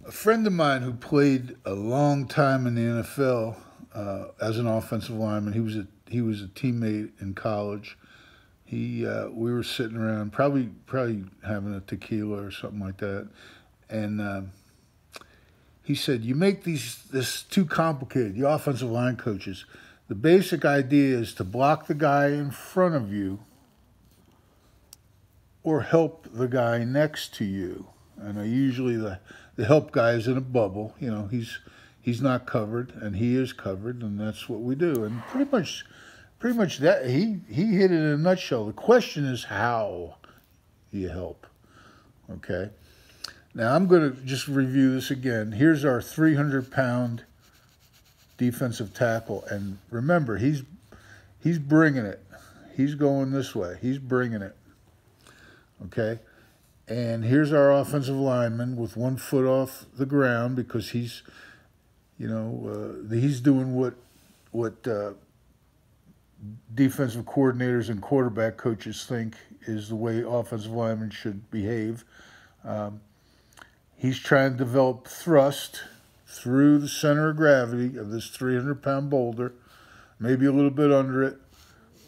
A friend of mine who played a long time in the NFL as an offensive lineman. He was a teammate in college. We were sitting around, probably having a tequila or something like that, and he said, "You make this too complicated. You offensive line coaches. The basic idea is to block the guy in front of you or help the guy next to you. And usually the help guy is in a bubble. You know, he's not covered and he is covered, and that's what we do. And pretty much that he hit it in a nutshell. The question is how you help. Okay. Now I'm going to just review this again. Here's our 300-pound defensive tackle, and remember, he's bringing it. He's going this way. He's bringing it. Okay. And here's our offensive lineman with 1 foot off the ground because he's doing what defensive coordinators and quarterback coaches think is the way offensive linemen should behave. He's trying to develop thrust through the center of gravity of this 300-pound boulder, maybe a little bit under it.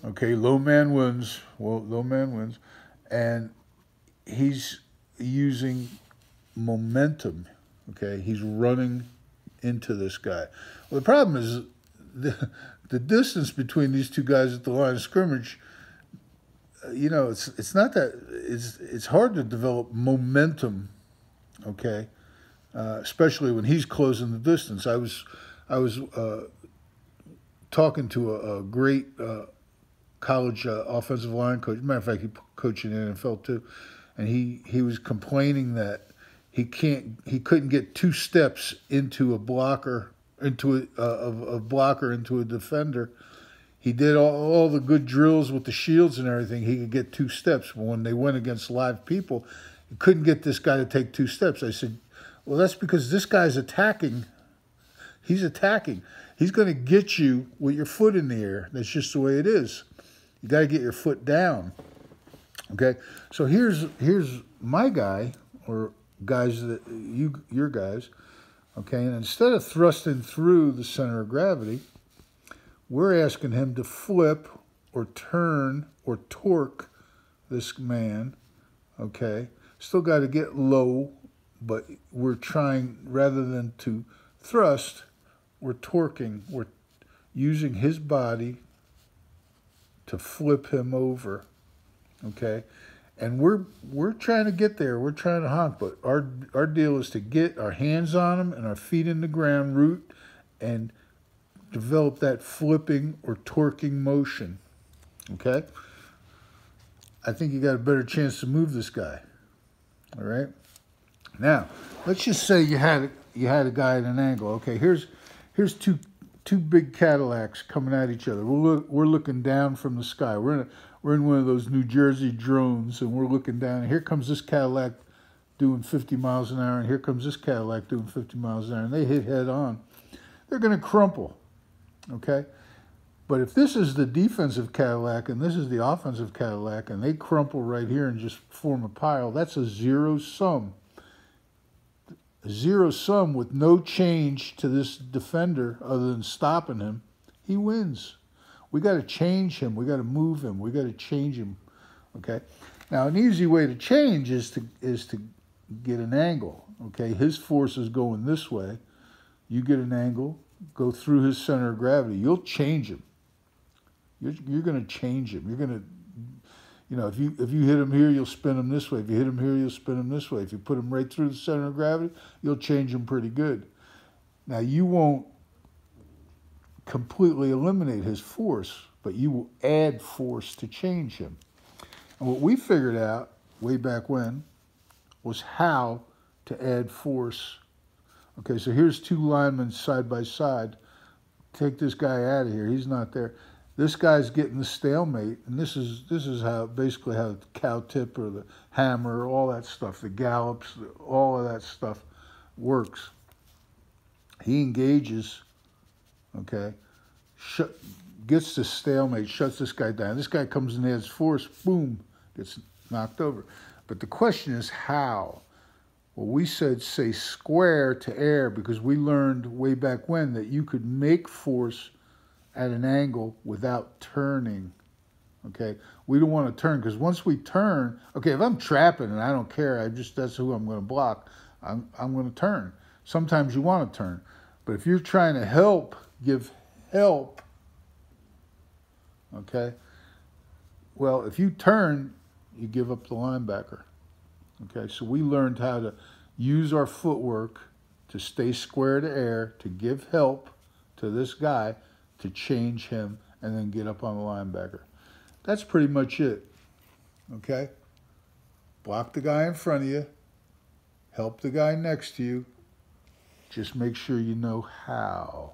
Okay, low man wins. Well, low man wins. And he's using momentum. Okay, he's running into this guy. Well, the problem is the distance between these two guys at the line of scrimmage. It's not that it's hard to develop momentum. Okay, especially when he's closing the distance. I was talking to a great college offensive line coach. Matter of fact, he coached in the NFL too, and he was complaining that he couldn't get 2 steps into a blocker into a blocker into a defender. He did all the good drills with the shields and everything. He could get 2 steps, but when they went against live people, he couldn't get this guy to take 2 steps. I said, well, that's because this guy's attacking. He's attacking. He's going to get you with your foot in the air. That's just the way it is. You got to get your foot down. Okay, so here's my guy, or guys that your guys. Okay, and instead of thrusting through the center of gravity, we're asking him to flip or turn or torque this man. Okay, still got to get low, but we're trying, rather than to thrust, we're torquing. We're using his body to flip him over. Okay, and we're trying to get there. We're trying to honk, but our deal is to get our hands on him and our feet in the ground, root, and develop that flipping or torquing motion. Okay, I think you got a better chance to move this guy. All right. Now, let's just say you had a guy at an angle. Okay, here's two big Cadillacs coming at each other. We're looking down from the sky. We're in one of those New Jersey drones, and we're looking down. And here comes this Cadillac doing 50 miles an hour, and here comes this Cadillac doing 50 miles an hour, and they hit head on. They're going to crumple. Okay. But if this is the defensive Cadillac and this is the offensive Cadillac, and they crumple right here and just form a pile, that's a zero sum. A zero sum with no change to this defender other than stopping him. He wins. We got to change him. We got to move him. We got to change him. Okay. Now, an easy way to change is to get an angle. Okay. His force is going this way. You get an angle, go through his center of gravity. You'll change him. You're going to change him. You're going to, if you hit him here, you'll spin him this way. If you hit him here, you'll spin him this way. If you put him right through the center of gravity, you'll change him pretty good. Now, you won't completely eliminate his force, but you will add force to change him. And what we figured out way back when was how to add force. Okay, so here's 2 linemen side by side. Take this guy out of here. He's not there. This guy's getting the stalemate, and this is how basically how the cow tip or the hammer, all that stuff, the gallops, all of that stuff works. He engages, okay, gets the stalemate, shuts this guy down. This guy comes and adds force, boom, gets knocked over. But the question is how. Well, we said say square to air because we learned way back when that you could make force at an angle without turning. Okay, we don't want to turn because once we turn, okay, if I'm trapping and I don't care, that's who I'm going to block. I'm going to turn. Sometimes you want to turn, but if you're trying to help, give help. Okay, well, if you turn, you give up the linebacker. Okay, so we learned how to use our footwork to stay square to air, to give help to this guy, to change him, and then get up on the linebacker. That's pretty much it. Okay? Block the guy in front of you. Help the guy next to you. Just make sure you know how.